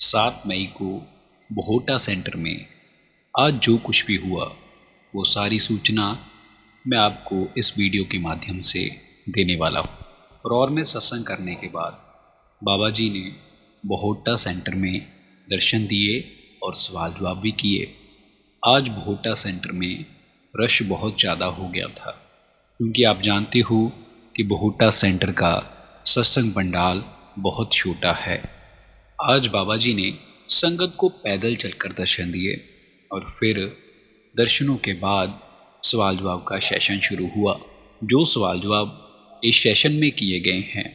7 मई को बोहोटा सेंटर में आज जो कुछ भी हुआ वो सारी सूचना मैं आपको इस वीडियो के माध्यम से देने वाला हूँ। और में सत्संग करने के बाद बाबा जी ने बोहोटा सेंटर में दर्शन दिए और सवाल जवाब भी किए। आज बोहोटा सेंटर में रश बहुत ज़्यादा हो गया था, क्योंकि आप जानते हो कि बोहोटा सेंटर का सत्संग पंडाल बहुत छोटा है। आज बाबा जी ने संगत को पैदल चलकर दर्शन दिए और फिर दर्शनों के बाद सवाल जवाब का सेशन शुरू हुआ। जो सवाल जवाब इस सेशन में किए गए हैं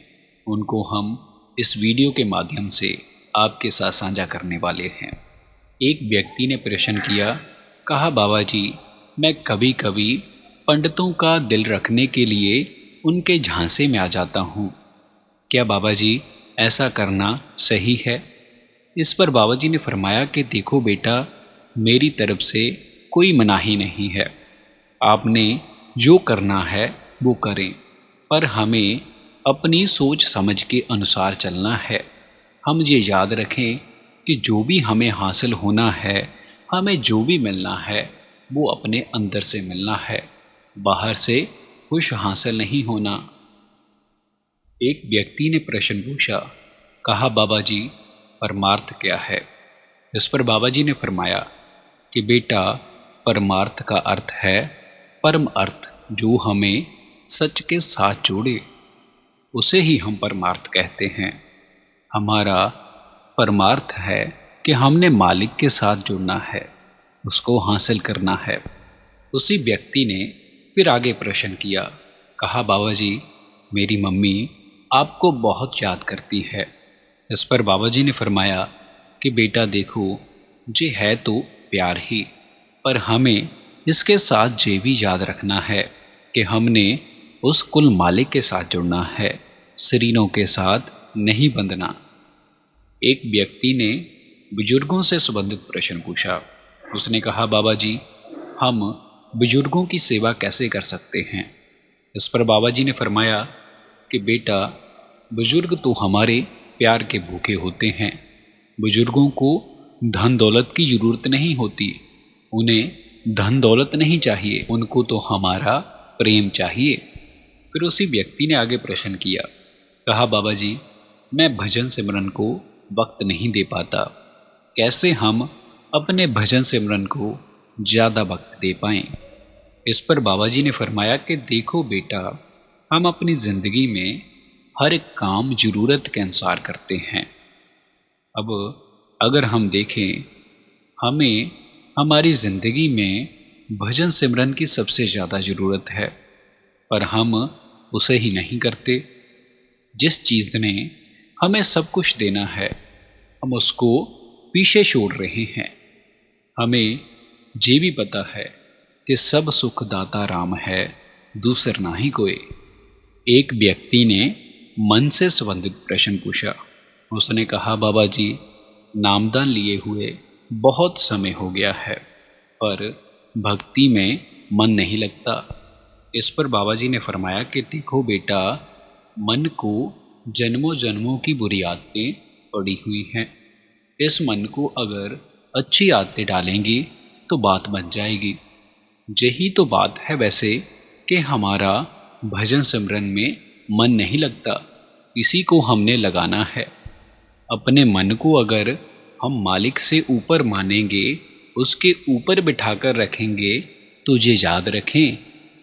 उनको हम इस वीडियो के माध्यम से आपके साथ साझा करने वाले हैं। एक व्यक्ति ने प्रश्न किया, कहा बाबा जी मैं कभी कभी पंडितों का दिल रखने के लिए उनके झांसे में आ जाता हूँ, क्या बाबा जी ऐसा करना सही है? इस पर बाबा जी ने फरमाया कि देखो बेटा, मेरी तरफ से कोई मनाही नहीं है, आपने जो करना है वो करें, पर हमें अपनी सोच समझ के अनुसार चलना है। हम ये याद रखें कि जो भी हमें हासिल होना है, हमें जो भी मिलना है वो अपने अंदर से मिलना है, बाहर से कुछ हासिल नहीं होना। एक व्यक्ति ने प्रश्न पूछा, कहा बाबा जी परमार्थ क्या है? इस पर बाबा जी ने फरमाया कि बेटा, परमार्थ का अर्थ है परम अर्थ, जो हमें सच के साथ जोड़े, उसे ही हम परमार्थ कहते हैं। हमारा परमार्थ है कि हमने मालिक के साथ जुड़ना है, उसको हासिल करना है। उसी व्यक्ति ने फिर आगे प्रश्न किया, कहा बाबा जी मेरी मम्मी आपको बहुत याद करती है। इस पर बाबा जी ने फरमाया कि बेटा देखो, ये है तो प्यार ही, पर हमें इसके साथ ये भी याद रखना है कि हमने उस कुल मालिक के साथ जुड़ना है, शरीरों के साथ नहीं बंधना। एक व्यक्ति ने बुजुर्गों से संबंधित प्रश्न पूछा। उसने कहा बाबा जी हम बुजुर्गों की सेवा कैसे कर सकते हैं? इस पर बाबा जी ने फरमाया कि बेटा, बुजुर्ग तो हमारे प्यार के भूखे होते हैं। बुजुर्गों को धन दौलत की ज़रूरत नहीं होती, उन्हें धन दौलत नहीं चाहिए, उनको तो हमारा प्रेम चाहिए। फिर उसी व्यक्ति ने आगे प्रश्न किया, कहा बाबा जी मैं भजन सिमरन को वक्त नहीं दे पाता, कैसे हम अपने भजन सिमरन को ज़्यादा वक्त दे पाएँ? इस पर बाबा जी ने फरमाया कि देखो बेटा, हम अपनी ज़िंदगी में हर एक काम ज़रूरत के अनुसार करते हैं। अब अगर हम देखें, हमें हमारी ज़िंदगी में भजन सिमरन की सबसे ज़्यादा ज़रूरत है, पर हम उसे ही नहीं करते। जिस चीज़ ने हमें सब कुछ देना है, हम उसको पीछे छोड़ रहे हैं। हमें ये भी पता है कि सब सुख दाता राम है, दूसर ना ही कोई। एक व्यक्ति ने मन से संबंधित प्रश्न पूछा। उसने कहा बाबा जी नामदान लिए हुए बहुत समय हो गया है, पर भक्ति में मन नहीं लगता। इस पर बाबा जी ने फरमाया कि देखो बेटा, मन को जन्मों जन्मों की बुरी आदतें पड़ी हुई हैं। इस मन को अगर अच्छी आदतें डालेंगी तो बात बन जाएगी। यही तो बात है वैसे कि हमारा भजन सिमरन में मन नहीं लगता, इसी को हमने लगाना है। अपने मन को अगर हम मालिक से ऊपर मानेंगे, उसके ऊपर बिठाकर रखेंगे, तो ये याद रखें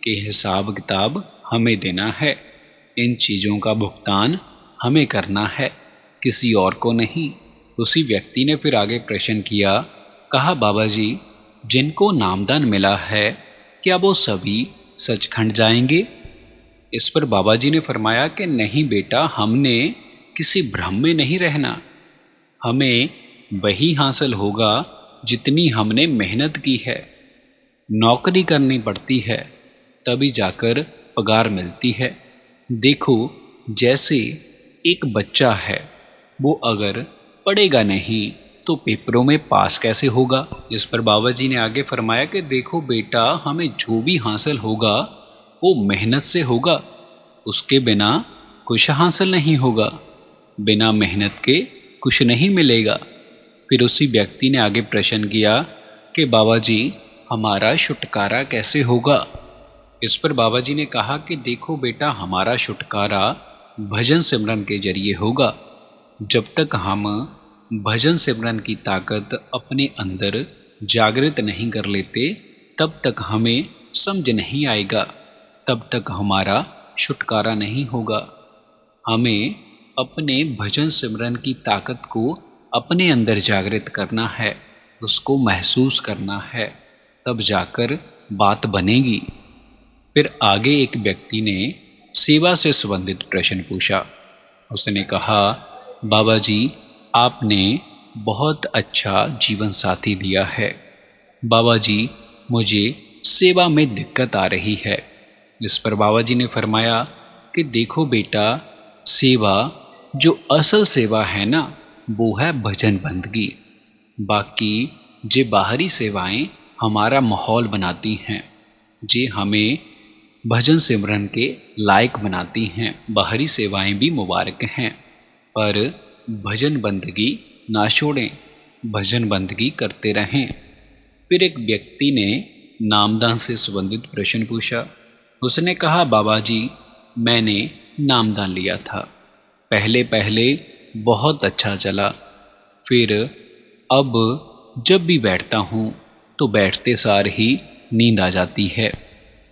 कि हिसाब किताब हमें देना है, इन चीज़ों का भुगतान हमें करना है, किसी और को नहीं। उसी व्यक्ति ने फिर आगे प्रश्न किया, कहा बाबा जी जिनको नामदान मिला है, क्या वो सभी सचखंड जाएंगे? इस पर बाबा जी ने फरमाया कि नहीं बेटा, हमने किसी भ्रम में नहीं रहना, हमें वही हासिल होगा जितनी हमने मेहनत की है। नौकरी करनी पड़ती है तभी जाकर पगार मिलती है। देखो, जैसे एक बच्चा है, वो अगर पढ़ेगा नहीं तो पेपरों में पास कैसे होगा? इस पर बाबा जी ने आगे फरमाया कि देखो बेटा, हमें जो भी हासिल होगा वो मेहनत से होगा, उसके बिना कुछ हासिल नहीं होगा। बिना मेहनत के कुछ नहीं मिलेगा। फिर उसी व्यक्ति ने आगे प्रश्न किया कि बाबा जी, हमारा छुटकारा कैसे होगा। इस पर बाबा जी ने कहा कि देखो बेटा, हमारा छुटकारा भजन सिमरन के जरिए होगा। जब तक हम भजन सिमरन की ताकत अपने अंदर जागृत नहीं कर लेते, तब तक हमें समझ नहीं आएगा, तब तक हमारा छुटकारा नहीं होगा। हमें अपने भजन सिमरन की ताकत को अपने अंदर जागृत करना है, उसको महसूस करना है, तब जाकर बात बनेगी। फिर आगे एक व्यक्ति ने सेवा से संबंधित प्रश्न पूछा। उसने कहा, बाबा जी, आपने बहुत अच्छा जीवन साथी दिया है। बाबा जी, मुझे सेवा में दिक्कत आ रही है। इस पर बाबा जी ने फरमाया कि देखो बेटा, सेवा, जो असल सेवा है ना, वो है भजन बंदगी। बाकी जे बाहरी सेवाएं हमारा माहौल बनाती हैं, जे हमें भजन सिमरन के लायक बनाती हैं। बाहरी सेवाएं भी मुबारक हैं, पर भजन बंदगी ना छोड़ें, भजन बंदगी करते रहें। फिर एक व्यक्ति ने नामदान से संबंधित प्रश्न पूछा। उसने कहा, बाबा जी, मैंने नामदान लिया था। पहले पहले बहुत अच्छा चला, फिर अब जब भी बैठता हूँ तो बैठते सार ही नींद आ जाती है।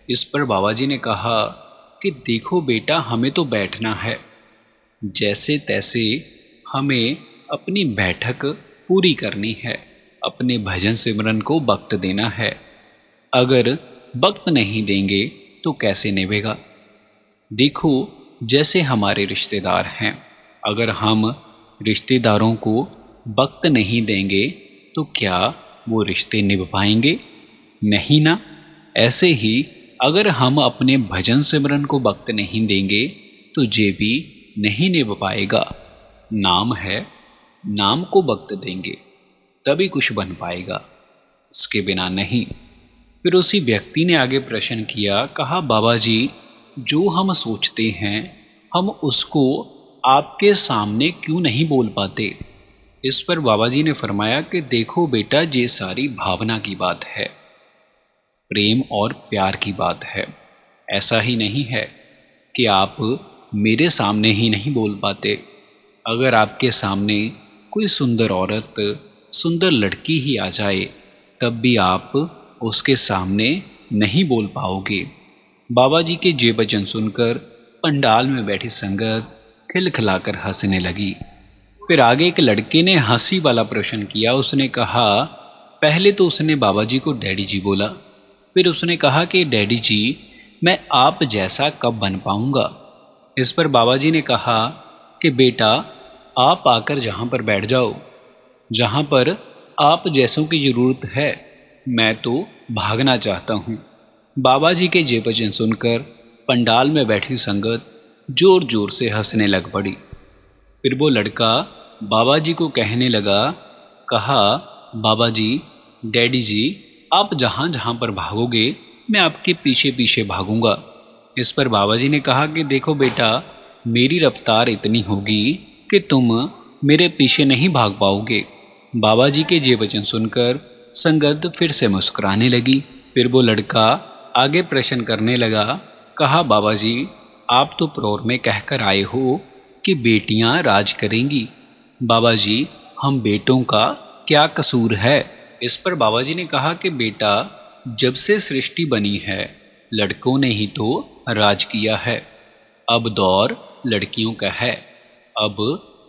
इस पर बाबा जी ने कहा कि देखो बेटा, हमें तो बैठना है, जैसे तैसे हमें अपनी बैठक पूरी करनी है, अपने भजन सिमरन को वक्त देना है। अगर वक्त नहीं देंगे तो कैसे निभेगा। देखो, जैसे हमारे रिश्तेदार हैं, अगर हम रिश्तेदारों को वक्त नहीं देंगे तो क्या वो रिश्ते निभ पाएंगे? नहीं ना। ऐसे ही अगर हम अपने भजन सिमरन को वक्त नहीं देंगे तो ये भी नहीं निभ पाएगा। नाम है, नाम को वक्त देंगे तभी कुछ बन पाएगा, इसके बिना नहीं। फिर उसी व्यक्ति ने आगे प्रश्न किया, कहा, बाबा जी, जो हम सोचते हैं हम उसको आपके सामने क्यों नहीं बोल पाते। इस पर बाबा जी ने फरमाया कि देखो बेटा, ये सारी भावना की बात है, प्रेम और प्यार की बात है। ऐसा ही नहीं है कि आप मेरे सामने ही नहीं बोल पाते। अगर आपके सामने कोई सुंदर औरत, सुंदर लड़की ही आ जाए, तब भी आप उसके सामने नहीं बोल पाओगे। बाबा जी के ये वचन सुनकर पंडाल में बैठी संगत खिलखिलाकर हंसने लगी। फिर आगे एक लड़के ने हंसी वाला प्रश्न किया। उसने कहा, पहले तो उसने बाबा जी को डैडी जी बोला। फिर उसने कहा कि डैडी जी, मैं आप जैसा कब बन पाऊंगा। इस पर बाबा जी ने कहा कि बेटा, आप आकर जहाँ पर बैठ जाओ, जहाँ पर आप जैसों की ज़रूरत है। मैं तो भागना चाहता हूँ। बाबा जी के ये वचन सुनकर पंडाल में बैठी संगत जोर जोर से हंसने लग पड़ी। फिर वो लड़का बाबा जी को कहने लगा, कहा, बाबा जी, डैडी जी, आप जहाँ जहाँ पर भागोगे मैं आपके पीछे पीछे भागूंगा। इस पर बाबा जी ने कहा कि देखो बेटा, मेरी रफ्तार इतनी होगी कि तुम मेरे पीछे नहीं भाग पाओगे। बाबा जी के ये वचन सुनकर संगत फिर से मुस्कुराने लगी। फिर वो लड़का आगे प्रश्न करने लगा। कहा, बाबा जी, आप तो प्रोर में कहकर आए हो कि बेटियां राज करेंगी। बाबा जी, हम बेटों का क्या कसूर है। इस पर बाबा जी ने कहा कि बेटा, जब से सृष्टि बनी है लड़कों ने ही तो राज किया है। अब दौर लड़कियों का है, अब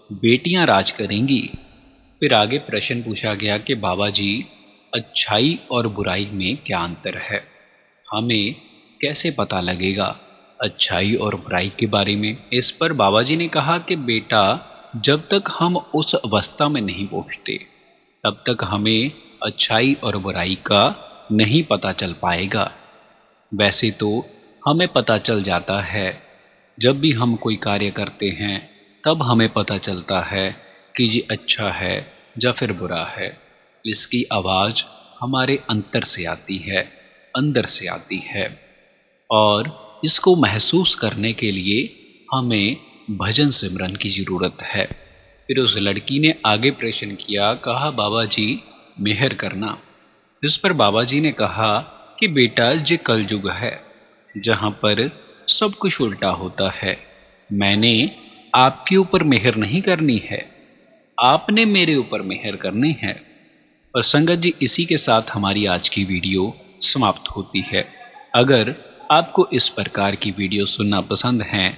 बेटियां राज करेंगी। फिर आगे प्रश्न पूछा गया कि बाबा जी, अच्छाई और बुराई में क्या अंतर है, हमें कैसे पता लगेगा अच्छाई और बुराई के बारे में। इस पर बाबा जी ने कहा कि बेटा, जब तक हम उस अवस्था में नहीं पहुंचते तब तक हमें अच्छाई और बुराई का नहीं पता चल पाएगा। वैसे तो हमें पता चल जाता है, जब भी हम कोई कार्य करते हैं तब हमें पता चलता है कि ये अच्छा है या फिर बुरा है। इसकी आवाज़ हमारे अंतर से आती है, अंदर से आती है, और इसको महसूस करने के लिए हमें भजन सिमरन की ज़रूरत है। फिर उस लड़की ने आगे प्रश्न किया, कहा बाबा जी मेहर करना। इस पर बाबा जी ने कहा कि बेटा ये कलयुग है जहाँ पर सब कुछ उल्टा होता है। मैंने आपके ऊपर मेहर नहीं करनी है, आपने मेरे ऊपर मेहर करनी है। और संगत जी, इसी के साथ हमारी आज की वीडियो समाप्त होती है। अगर आपको इस प्रकार की वीडियो सुनना पसंद है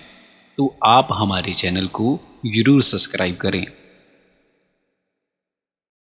तो आप हमारे चैनल को ज़रूर सब्सक्राइब करें